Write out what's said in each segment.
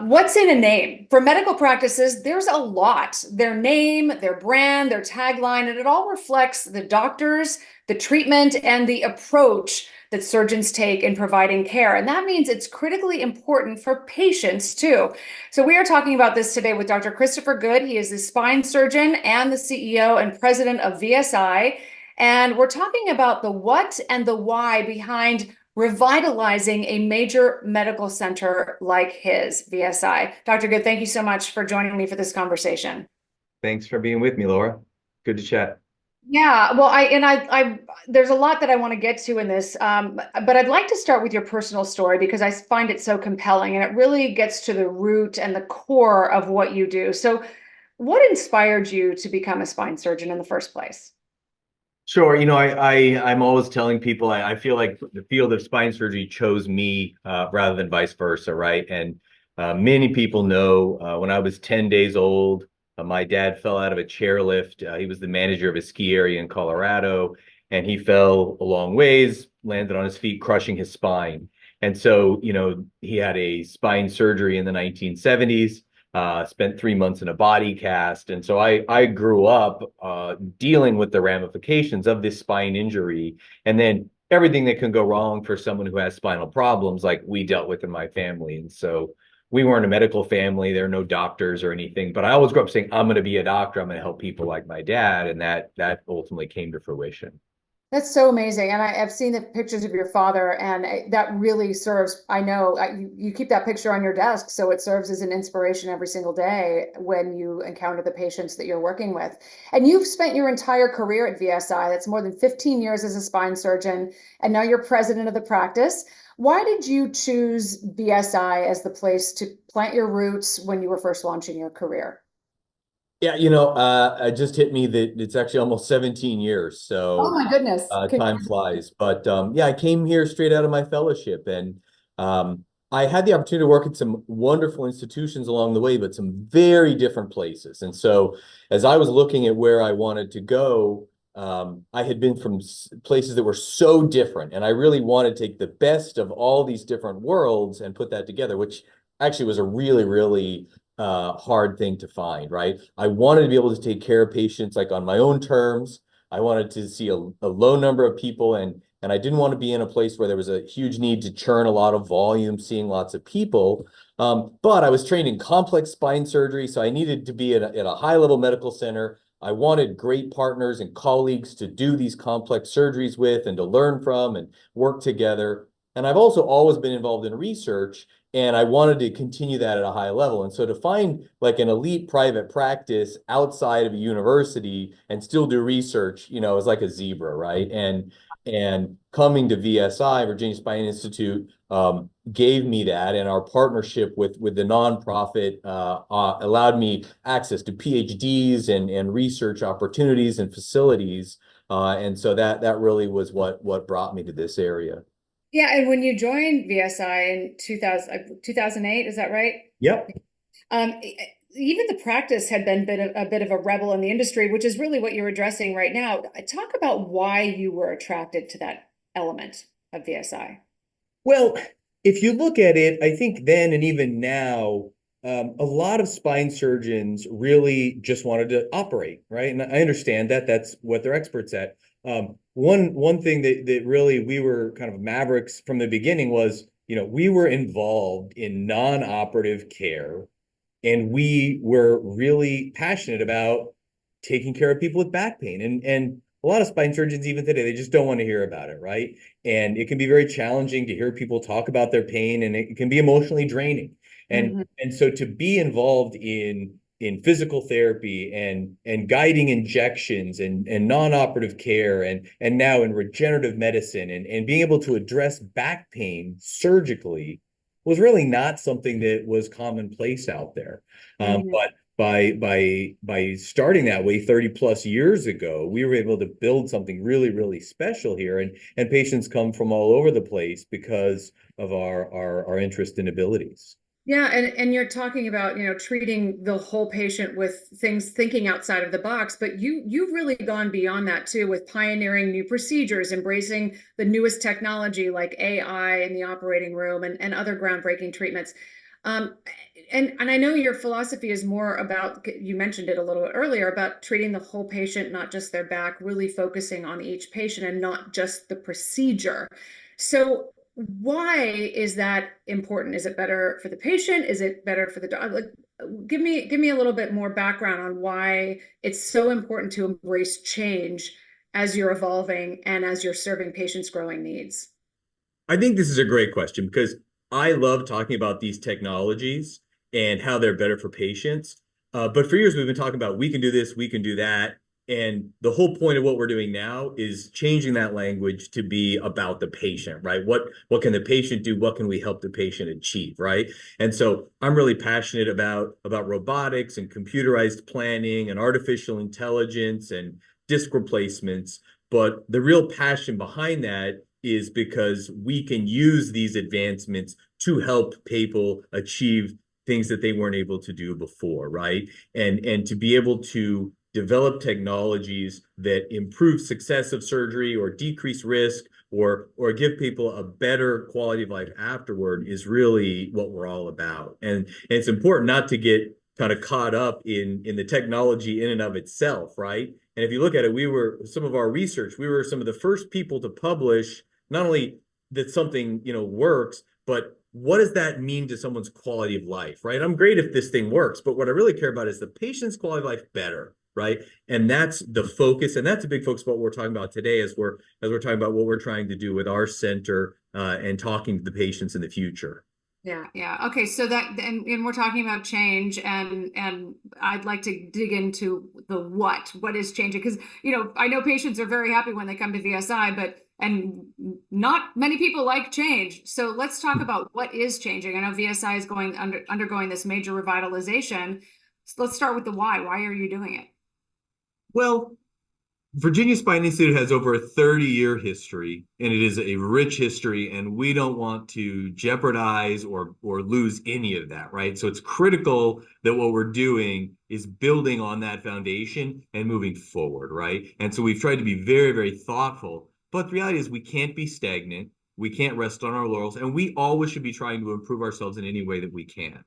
What's in a name? For medical practices, there's a lot. Their name, their brand, their tagline, and it all reflects the doctors, the treatment, and the approach that surgeons take in providing care. And that means it's critically important for patients too. So we are talking about this today with Dr. Christopher Good. He is the spine surgeon and the CEO and president of VSI. And we're talking about the what and the why behind revitalizing a major medical center like his, VSI. Dr. Good, thank you so much for joining me for this conversation. Thanks for being with me, Laura. Good to chat. Yeah, well, there's a lot that I want to get to in this, but I'd like to start with your personal story because I find it so compelling and it really gets to the root and the core of what you do. So, what inspired you to become a spine surgeon in the first place? Sure. I'm always telling people I feel like the field of spine surgery chose me rather than vice versa, right? And many people know when I was 10 days old, my dad fell out of a chairlift. He was the manager of a ski area in Colorado, and he fell a long ways, landed on his feet, crushing his spine. And so, he had a spine surgery in the 1970s. Spent 3 months in a body cast. And so I grew up dealing with the ramifications of this spine injury and then everything that can go wrong for someone who has spinal problems like we dealt with in my family. And so we weren't a medical family. There are no doctors or anything, but I always grew up saying, I'm going to be a doctor. I'm going to help people like my dad. And that ultimately came to fruition. That's so amazing. And I've seen the pictures of your father, and that really serves. I know you keep that picture on your desk, so it serves as an inspiration every single day when you encounter the patients that you're working with. And you've spent your entire career at VSI. That's more than 15 years as a spine surgeon, and now you're president of the practice. Why did you choose VSI as the place to plant your roots when you were first launching your career? Yeah, it just hit me that it's actually almost 17 years. Oh So my goodness. time flies. But yeah, I came here straight out of my fellowship, and I had the opportunity to work at some wonderful institutions along the way, but some very different places. And so as I was looking at where I wanted to go, I had been from places that were so different, and I really wanted to take the best of all these different worlds and put that together, which actually was a really, really hard thing to find, right? I wanted to be able to take care of patients like on my own terms. I wanted to see a low number of people, and I didn't want to be in a place where there was a huge need to churn a lot of volume, seeing lots of people. But I was trained in complex spine surgery, so I needed to be at a high-level medical center. I wanted great partners and colleagues to do these complex surgeries with and to learn from and work together. And I've also always been involved in research, and I wanted to continue that at a high level. And so to find like an elite private practice outside of a university and still do research, is like a zebra, right? And coming to VSI, Virginia Spine Institute, gave me that, and our partnership with the nonprofit allowed me access to PhDs and research opportunities and facilities. And so that really was what brought me to this area. Yeah, and when you joined VSI in 2008, is that right? Yep. Even the practice had been a bit of a rebel in the industry, which is really what you're addressing right now. Talk about why you were attracted to that element of VSI. Well, if you look at it, I think then and even now, a lot of spine surgeons really just wanted to operate, right? And I understand that that's what they're experts at. One thing that really we were kind of mavericks from the beginning was, we were involved in non-operative care, and we were really passionate about taking care of people with back pain. And a lot of spine surgeons, even today, they just don't want to hear about it, right? And it can be very challenging to hear people talk about their pain, and it can be emotionally draining. And Mhm. and so to be involved in physical therapy and guiding injections and non-operative care and now in regenerative medicine and being able to address back pain surgically was really not something that was commonplace out there. Mhm. But by starting that way 30 plus years ago, we were able to build something really, really special here. And patients come from all over the place because of our interest and abilities. Yeah, and you're talking about, treating the whole patient with things thinking outside of the box, but you've really gone beyond that too with pioneering new procedures, embracing the newest technology like AI in the operating room and other groundbreaking treatments. Um, and I know your philosophy is more about, you mentioned it a little bit earlier, about treating the whole patient, not just their back, really focusing on each patient and not just the procedure. So why is that important? Is it better for the patient? Is it better for the dog? Like, give me a little bit more background on why it's so important to embrace change as you're evolving and as you're serving patients' growing needs. I think this is a great question because I love talking about these technologies and how they're better for patients. But for years, we've been talking about we can do this, we can do that. And the whole point of what we're doing now is changing that language to be about the patient, right? What can the patient do? What can we help the patient achieve, right? And so I'm really passionate about robotics and computerized planning and artificial intelligence and disc replacements. But the real passion behind that is because we can use these advancements to help people achieve things that they weren't able to do before, right? And to be able to develop technologies that improve success of surgery or decrease risk or give people a better quality of life afterward is really what we're all about. And it's important not to get kind of caught up in the technology in and of itself, right? And if you look at it, we were some of our research, we were some of the first people to publish not only that something, works, but what does that mean to someone's quality of life, right? I'm great if this thing works, but what I really care about is the patient's quality of life better, right? And that's the focus, and that's a big focus of what we're talking about today as we're talking about what we're trying to do with our center and talking to the patients in the future. Yeah, yeah. Okay, so that and we're talking about change and I'd like to dig into the what. What is changing? Because I know patients are very happy when they come to VSI, but and not many people like change. So let's talk about what is changing. I know VSI is undergoing this major revitalization. So let's start with the why. Why are you doing it? Well, Virginia Spine Institute has over a 30-year history, and it is a rich history, and we don't want to jeopardize or lose any of that, right? So it's critical that what we're doing is building on that foundation and moving forward, right? And so we've tried to be very, very thoughtful, but the reality is we can't be stagnant. We can't rest on our laurels, and we always should be trying to improve ourselves in any way that we can.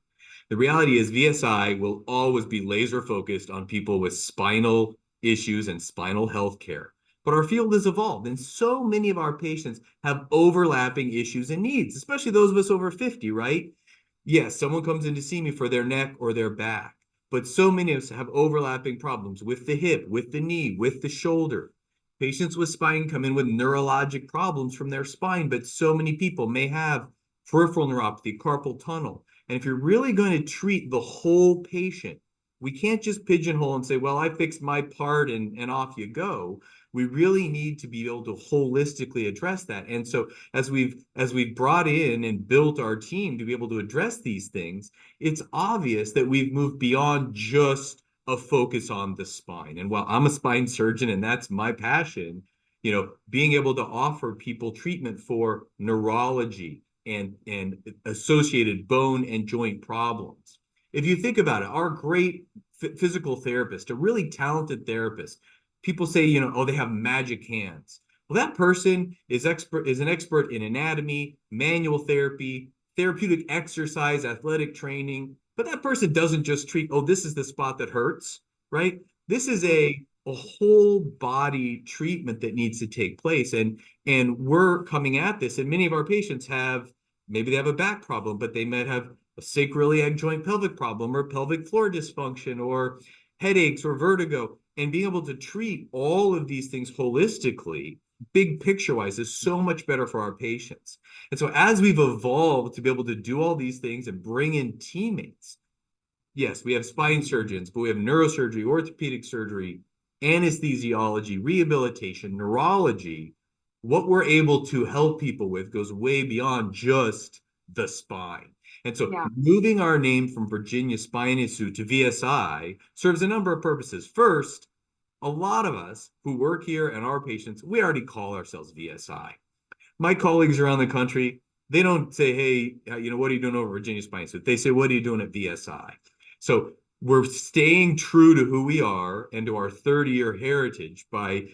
The reality is VSI will always be laser focused on people with spinal issues and spinal health care. But our field has evolved, and so many of our patients have overlapping issues and needs, especially those of us over 50, right? Yes, someone comes in to see me for their neck or their back, but so many of us have overlapping problems with the hip, with the knee, with the shoulder. Patients with spine come in with neurologic problems from their spine, but so many people may have peripheral neuropathy, carpal tunnel. And if you're really going to treat the whole patient, we can't just pigeonhole and say, well, I fixed my part and off you go. We really need to be able to holistically address that. And so as we've brought in and built our team to be able to address these things, it's obvious that we've moved beyond just a focus on the spine. And while I'm a spine surgeon and that's my passion, being able to offer people treatment for neurology and associated bone and joint problems. If you think about it, our great physical therapist, a really talented therapist, people say, oh, they have magic hands. Well, that person is an expert in anatomy, manual therapy, therapeutic exercise, athletic training. But that person doesn't just treat, oh, this is the spot that hurts, right? This is a whole body treatment that needs to take place. And we're coming at this, and many of our patients maybe they have a back problem, but they might have a sacroiliac joint pelvic problem or pelvic floor dysfunction or headaches or vertigo. And being able to treat all of these things holistically, big picture wise, is so much better for our patients. And so as we've evolved to be able to do all these things and bring in teammates, yes, we have spine surgeons, but we have neurosurgery, orthopedic surgery, anesthesiology, rehabilitation, neurology. What we're able to help people with goes way beyond just the spine. And so Yeah. moving our name from Virginia Spine Institute to VSI serves a number of purposes. First, a lot of us who work here and our patients, we already call ourselves VSI. My colleagues around the country, they don't say, hey, what are you doing over Virginia Spine Institute? They say, what are you doing at VSI? So we're staying true to who we are and to our 30-year heritage by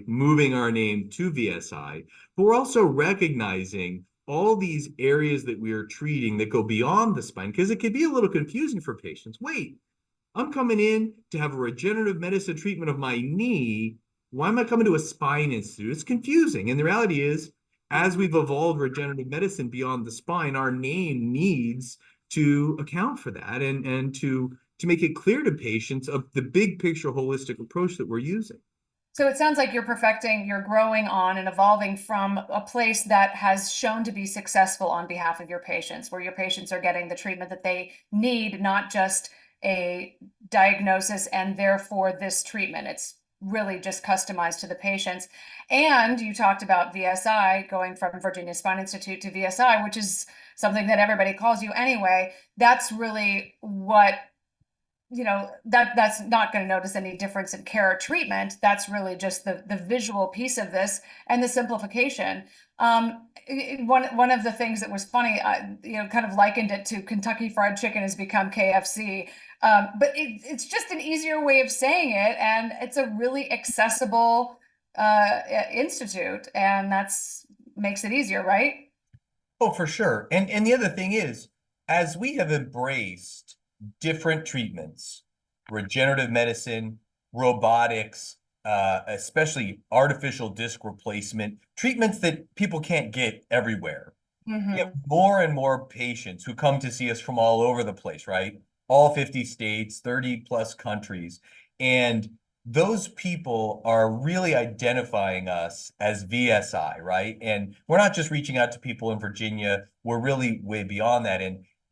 moving our name to VSI, but we're also recognizing all these areas that we are treating that go beyond the spine, because it can be a little confusing for patients. Wait, I'm coming in to have a regenerative medicine treatment of my knee. Why am I coming to a spine institute? It's confusing. And the reality is, as we've evolved regenerative medicine beyond the spine, our name needs to account for that and to make it clear to patients of the big picture holistic approach that we're using. So it sounds like you're growing on and evolving from a place that has shown to be successful on behalf of your patients, where your patients are getting the treatment that they need, not just a diagnosis and therefore this treatment. It's really just customized to the patients. And you talked about VSI going from Virginia Spine Institute to VSI, which is something that everybody calls you anyway. That's really what that's not going to notice any difference in care or treatment. That's really just the visual piece of this and the simplification. One of the things that was funny, kind of likened it to Kentucky Fried Chicken has become KFC, but it's just an easier way of saying it, and it's a really accessible institute, and that's makes it easier, right? Oh, for sure. And the other thing is, as we have embraced different treatments, regenerative medicine, robotics, especially artificial disc replacement, treatments that people can't get everywhere. We have more and more patients who come to see us from all over the place, right? All 50 states, 30 plus countries. And those people are really identifying us as VSI, right? And we're not just reaching out to people in Virginia, we're really way beyond that.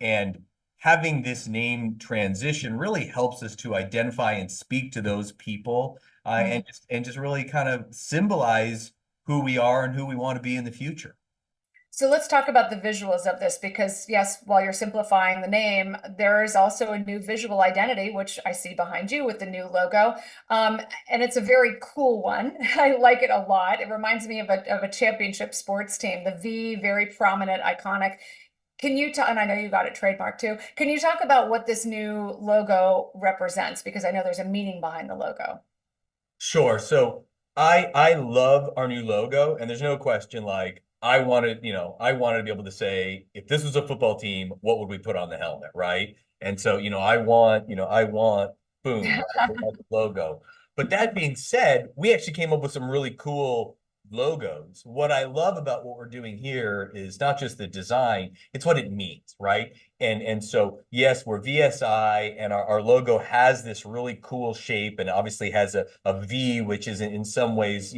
And having this name transition really helps us to identify and speak to those people, and just really kind of symbolize who we are and who we want to be in the future. So let's talk about the visuals of this, because yes, while you're simplifying the name, there is also a new visual identity, which I see behind you with the new logo. And it's a very cool one. I like it a lot. It reminds me of a championship sports team, the V, very prominent, iconic. Can you talk, and I know you got it trademarked too. Can you talk about what this new logo represents? Because I know there's a meaning behind the logo. Sure. So I love our new logo, and there's no question, like I wanted to be able to say, if this was a football team, what would we put on the helmet, right? And so, I want boom, right? I want the logo. But that being said, we actually came up with some really cool logos. What I love about what we're doing here is not just the design, it's what it means, right? And so yes, we're VSI, and our logo has this really cool shape, and obviously has a V, which is in some ways,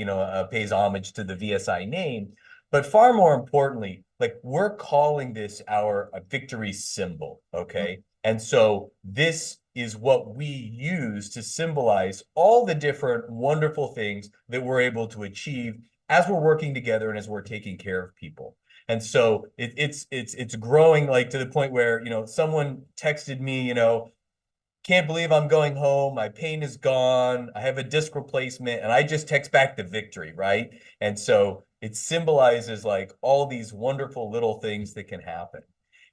pays homage to the VSI name. But far more importantly, like, we're calling this our victory symbol, okay? And so this is what we use to symbolize all the different wonderful things that we're able to achieve as we're working together and as we're taking care of people. And so it's growing, like, to the point where, someone texted me, can't believe I'm going home. My pain is gone. I have a disc replacement, and I just text back the victory, right? And so it symbolizes, like, all these wonderful little things that can happen.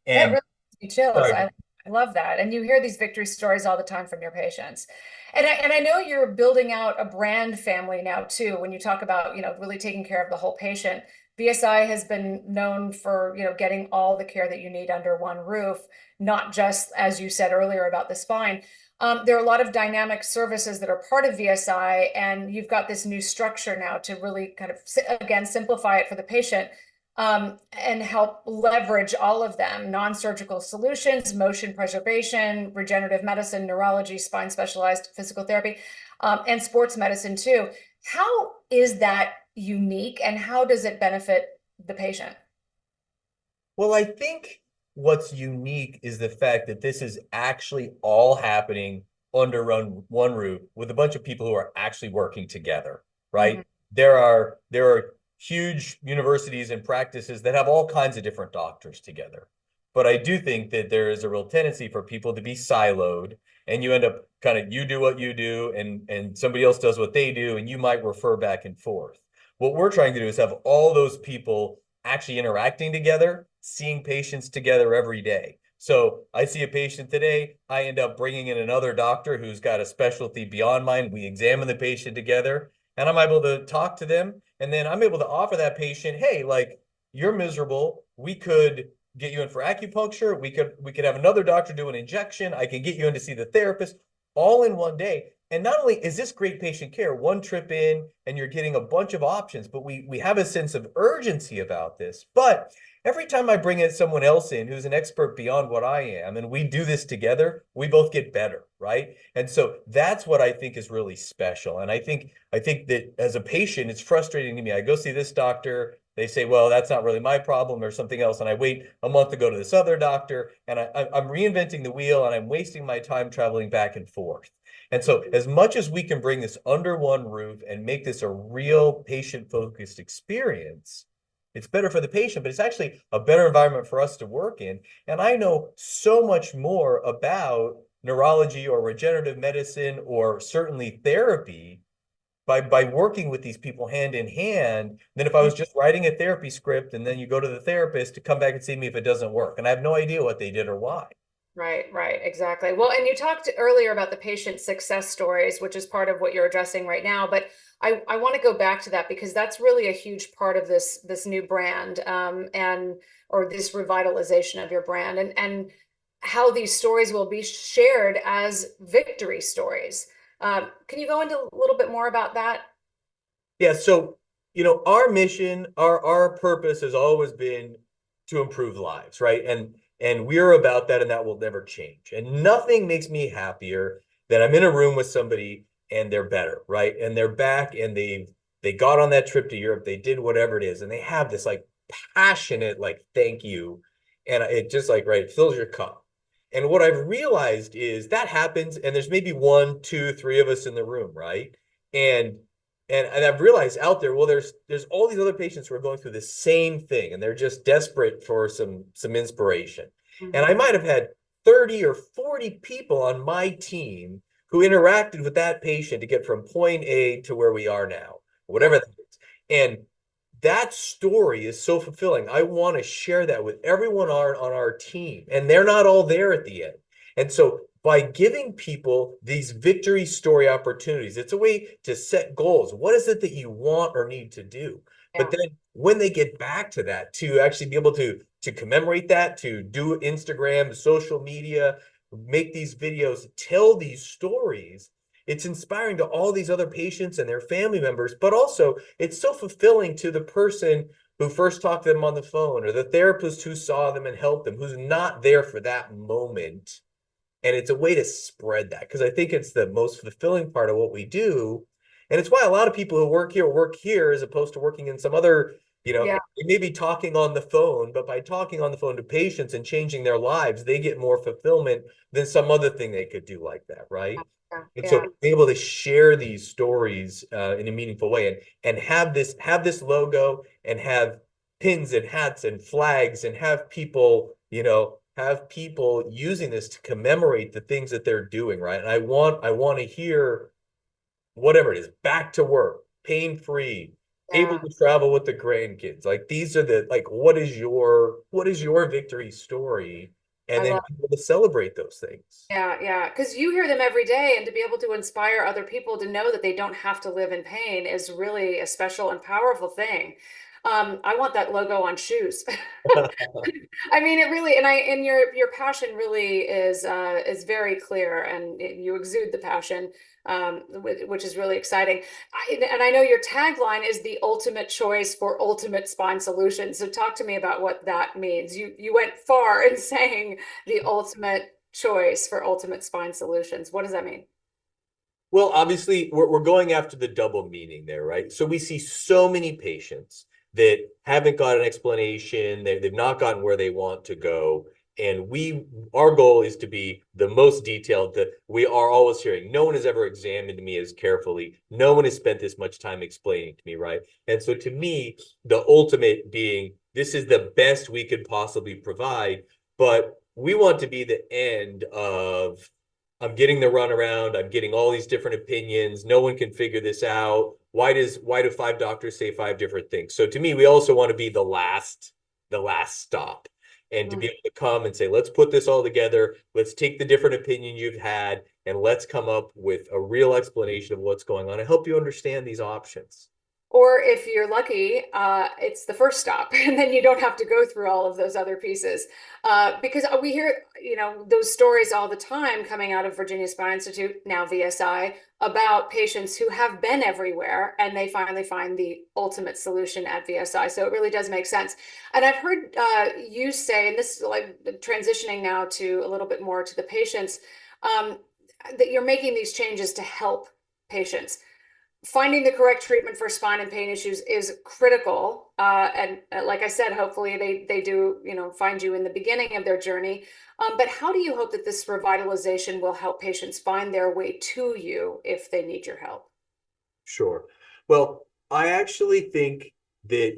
That And really gives me chills. sorry. I love that. And you hear these victory stories all the time from your patients. And I know you're building out a brand family now too, when you talk about, really taking care of the whole patient. BSI has been known for, getting all the care that you need under one roof, not just, as you said earlier, about the spine. There are a lot of dynamic services that are part of VSI, and you've got this new structure now to really kind of, again, simplify it for the patient, and help leverage all of them: non-surgical solutions, motion preservation, regenerative medicine, neurology, spine specialized physical therapy, and sports medicine too. How is that unique, and how does it benefit the patient? Well, I think what's unique is the fact that this is actually all happening under one roof with a bunch of people who are actually working together, right? There are huge universities and practices that have all kinds of different doctors together. But I do think that there is a real tendency for people to be siloed, and you end up kind of, you do what you do, and somebody else does what they do, and you might refer back and forth. What we're trying to do is have all those people actually interacting together, seeing patients together every day. So I see a patient today, I end up bringing in another doctor who's got a specialty beyond mine. We examine the patient together, and I'm able to talk to them, and then I'm able to offer that patient, hey, like, you're miserable. We could get you in for acupuncture. We could have another doctor do an injection. I can get you in to see the therapist all in one day. And not only is this great patient care, one trip in and you're getting a bunch of options, but we have a sense of urgency about this. But every time I bring in someone else in who's an expert beyond what I am, and we do this together, we both get better, right? And so that's what I think is really special. And I think that as a patient, it's frustrating to me. I go see this doctor, they say, well, that's not really my problem or something else. And I wait a month to go to this other doctor, and I'm reinventing the wheel, and I'm wasting my time traveling back and forth. And so as much as we can bring this under one roof and make this a real patient-focused experience, it's better for the patient, but it's actually a better environment for us to work in. And I know so much more about neurology or regenerative medicine or certainly therapy by working with these people hand in hand than if I was just writing a therapy script and then you go to the therapist to come back and see me if it doesn't work. And I have no idea what they did or why. Right, exactly. Well, and you talked earlier about the patient success stories, which is part of what you're addressing right now. But I want to go back to that because that's really a huge part of this new brand, and or this revitalization of your brand, and how these stories will be shared as victory stories. Can you go into a little bit more about that? Yeah, so our mission, our purpose has always been to improve lives, right? And we're about that, and that will never change. And nothing makes me happier than I'm in a room with somebody and they're better, right? And they're back and they got on that trip to Europe, they did whatever it is, and they have this like passionate like thank you. And it just like right, it fills your cup. And what I've realized is that happens, and there's maybe one, two, three of us in the room, right? And and I've realized out there, well, there's all these other patients who are going through the same thing, and they're just desperate for some inspiration. And I might have had 30 or 40 people on my team who interacted with that patient to get from point A to where we are now, whatever that is. And that story is so fulfilling. I want to share that with everyone on our team, and they're not all there at the end. And so by giving people these victory story opportunities, it's a way to set goals. What is it that you want or need to do? Yeah. But then when they get back to that, to actually be able to commemorate that, to do Instagram, social media, make these videos, tell these stories, it's inspiring to all these other patients and their family members, but also it's so fulfilling to the person who first talked to them on the phone or the therapist who saw them and helped them, who's not there for that moment. And it's a way to spread that because I think it's the most fulfilling part of what we do. And it's why a lot of people who work here as opposed to working in some other, Yeah. they may be talking on the phone, but by talking on the phone to patients and changing their lives, they get more fulfillment than some other thing they could do like that, right? Yeah. And so Yeah. being able to share these stories in a meaningful way and have this logo and have pins and hats and flags and have people, have people using this to commemorate the things that they're doing, right? And I want to hear whatever it is, back to work, pain-free, able Yeah. to travel with the grandkids. Like these are the like what is your victory story? And I then love. be able to celebrate those things. Yeah, because you hear them every day, and to be able to inspire other people to know that they don't have to live in pain is really a special and powerful thing. I want that logo on shoes. I mean, it really, and your passion really is very clear, and you exude the passion, which is really exciting. And I know your tagline is the ultimate choice for ultimate spine solutions. So talk to me about what that means. You went far in saying the ultimate choice for ultimate spine solutions. What does that mean? Well, obviously, we're going after the double meaning there, right? So we see so many patients that haven't got an explanation, they've not gotten where they want to go. And our goal is to be the most detailed that we are always hearing. No one has ever examined me as carefully. No one has spent this much time explaining to me, right? And so to me, the ultimate being, this is the best we could possibly provide, but we want to be the end of I'm getting the runaround. I'm getting all these different opinions. No one can figure this out. Why do five doctors say five different things? So to me, we also want to be the last stop and to be able to come and say, let's put this all together. Let's take the different opinion you've had and let's come up with a real explanation of what's going on and help you understand these options. Or if you're lucky, it's the first stop, and then you don't have to go through all of those other pieces. Because we hear, those stories all the time coming out of Virginia Spine Institute, now VSI, about patients who have been everywhere and they finally find the ultimate solution at VSI. So it really does make sense. And I've heard you say, and this is like transitioning now to a little bit more to the patients, that you're making these changes to help patients. Finding the correct treatment for spine and pain issues is critical. And like I said, hopefully they do, find you in the beginning of their journey. But how do you hope that this revitalization will help patients find their way to you if they need your help? Sure. Well, I actually think that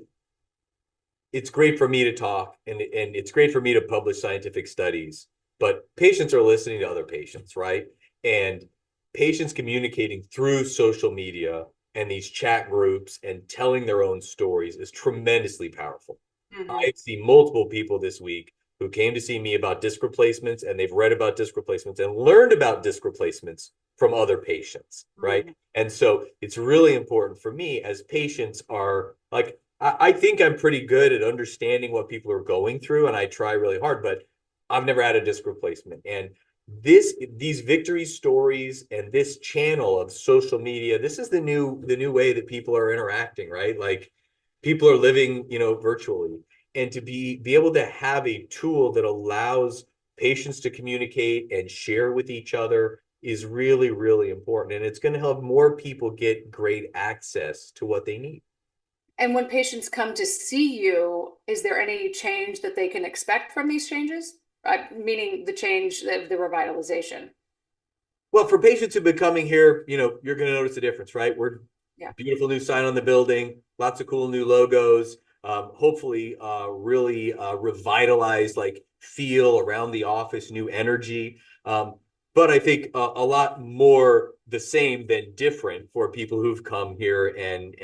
it's great for me to talk and it's great for me to publish scientific studies, but patients are listening to other patients, right? And patients communicating through social media and these chat groups and telling their own stories is tremendously powerful. I've seen multiple people this week who came to see me about disc replacements, and they've read about disc replacements and learned about disc replacements from other patients, right? And so it's really important for me as patients are like, I think I'm pretty good at understanding what people are going through, and I try really hard, but I've never had a disc replacement. And these victory stories and this channel of social media, this is the new way that people are interacting, right? Like people are living, virtually. And to be able to have a tool that allows patients to communicate and share with each other is really, really important. And it's going to help more people get great access to what they need. And when patients come to see you, is there any change that they can expect from these changes? Meaning the change of the revitalization. Well, for patients who've been coming here, you're going to notice a difference, right? We're Yeah. beautiful new sign on the building, lots of cool new logos. Hopefully, really revitalized like feel around the office, new energy. But I think a lot more the same than different for people who've come here and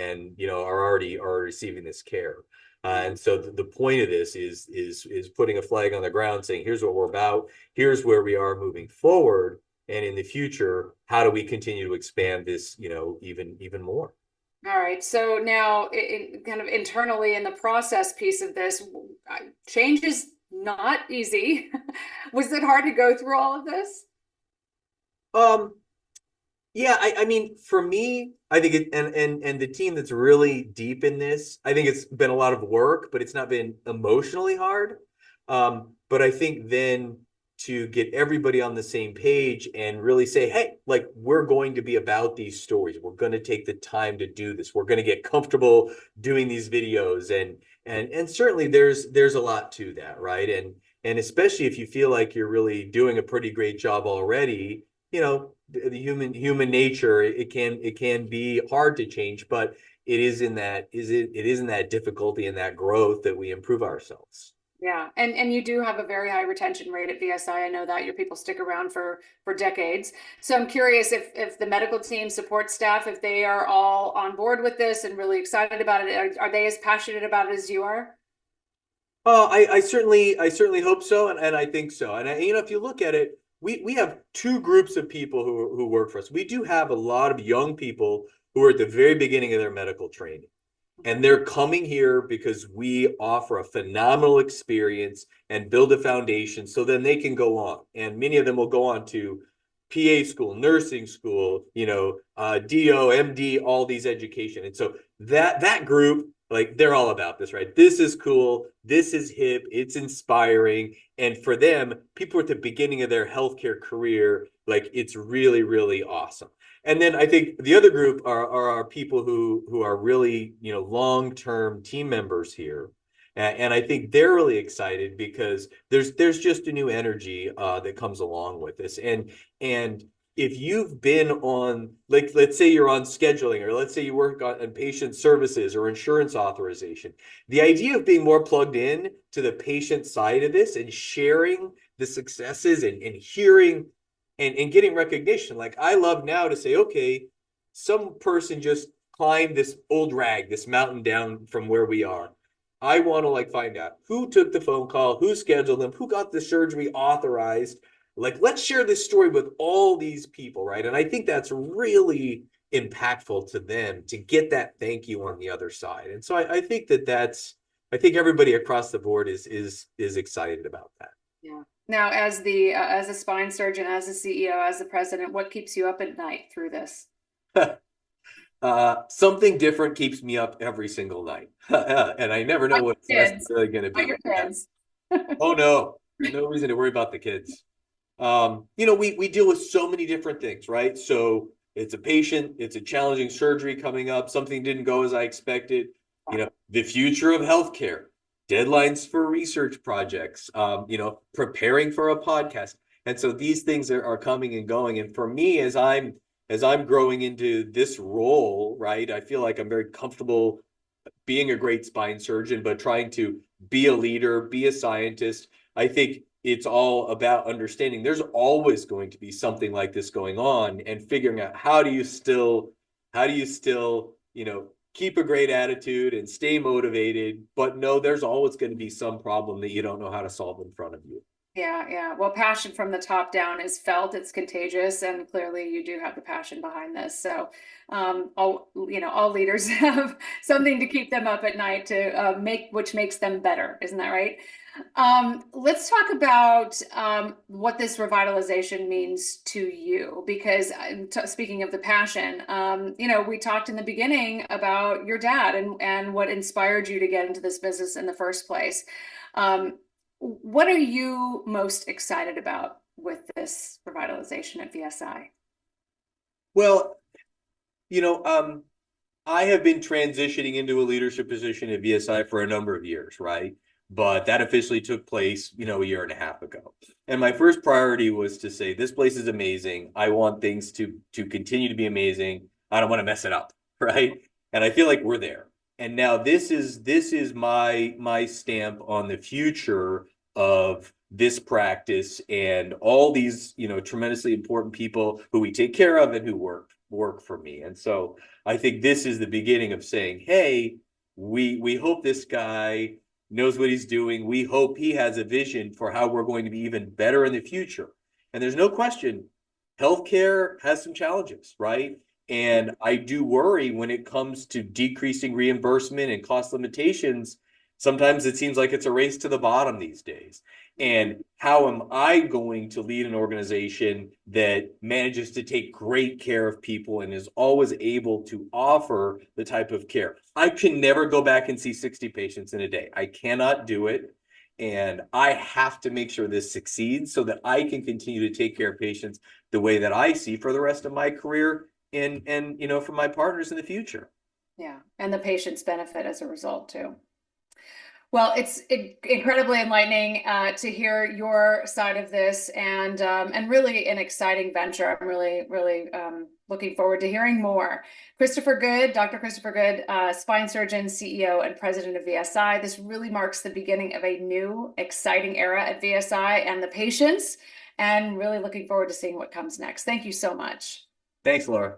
are receiving this care. And so the point of this is putting a flag on the ground, saying here's what we're about, here's where we are moving forward, and in the future, how do we continue to expand this, even more? All right. So now, kind of internally in the process piece of this, change is not easy. Was it hard to go through all of this? Um, yeah, I mean, for me, I think and the team that's really deep in this, I think it's been a lot of work, but it's not been emotionally hard. But I think then to get everybody on the same page and really say, hey, like we're going to be about these stories. We're going to take the time to do this. We're going to get comfortable doing these videos, and certainly there's a lot to that, right? And especially if you feel like you're really doing a pretty great job already, the human nature, it can be hard to change, but it is in that difficulty and that growth that we improve ourselves. Yeah, and you do have a very high retention rate at VSI. I know that your people stick around for decades. So I'm curious if the medical team, support staff, if they are all on board with this and really excited about it. Are they as passionate about it as you are? I certainly hope so, and I think so. And if you look at it, we have two groups of people who work for us. We do have a lot of young people who are at the very beginning of their medical training. And they're coming here because we offer a phenomenal experience and build a foundation so then they can go on. And many of them will go on to PA school, nursing school, DO, MD, all these education. And so that group, like they're all about this, right? This is cool. This is hip. It's inspiring. And for them, people at the beginning of their healthcare career, like it's really, really awesome. And then I think the other group are our people who are really, long-term team members here. And I think they're really excited because there's just a new energy that comes along with this. And if you've been on, like, let's say you're on scheduling, or let's say you work on patient services or insurance authorization, the idea of being more plugged in to the patient side of this and sharing the successes and hearing and getting recognition. Like I love now to say, okay, some person just climbed this old rag, this mountain down from where we are. I want to find out who took the phone call, who scheduled them, who got the surgery authorized. Like, let's share this story with all these people, right? And I think that's really impactful to them to get that thank you on the other side. And so I think I think everybody across the board is excited about that. Yeah. Now, as a spine surgeon, as a CEO, as the president, what keeps you up at night through this? Something different keeps me up every single night. And I never know what it's necessarily going to be. Not your kids. Oh, no reason to worry about the kids. We deal with so many different things, right? So it's a patient, it's a challenging surgery coming up, something didn't go as I expected, the future of healthcare, deadlines for research projects, preparing for a podcast. And so these things are coming and going. And for me, as I'm growing into this role, right, I feel like I'm very comfortable being a great spine surgeon, but trying to be a leader, be a scientist. I think it's all about understanding there's always going to be something like this going on, and figuring out how do you still, keep a great attitude and stay motivated, but no, there's always going to be some problem that you don't know how to solve in front of you. Yeah. Well, passion from the top down is felt, it's contagious, and clearly you do have the passion behind this. So all leaders have something to keep them up at night to which makes them better. Isn't that right? Let's talk about what this revitalization means to you, because speaking of the passion, we talked in the beginning about your dad and what inspired you to get into this business in the first place. What are you most excited about with this revitalization at VSI? Well, I have been transitioning into a leadership position at VSI for a number of years, right? But that officially took place, a year and a half ago. And my first priority was to say, this place is amazing. I want things to continue to be amazing. I don't want to mess it up, right? And I feel like we're there. And now this is my stamp on the future of this practice and all these, tremendously important people who we take care of and who work for me. And so I think this is the beginning of saying, hey, we hope this guy knows what he's doing. We hope he has a vision for how we're going to be even better in the future. And there's no question, healthcare has some challenges, right? And I do worry when it comes to decreasing reimbursement and cost limitations. Sometimes it seems like it's a race to the bottom these days. And how am I going to lead an organization that manages to take great care of people and is always able to offer the type of care? I can never go back and see 60 patients in a day. I cannot do it. And I have to make sure this succeeds so that I can continue to take care of patients the way that I see for the rest of my career and for my partners in the future. Yeah, and the patients benefit as a result too. Well, it's incredibly enlightening to hear your side of this, and really an exciting venture. I'm really looking forward to hearing more. Dr. Christopher Good, spine surgeon, CEO, and president of VSI. This really marks the beginning of a new, exciting era at VSI and the patients, and really looking forward to seeing what comes next. Thank you so much. Thanks, Laura.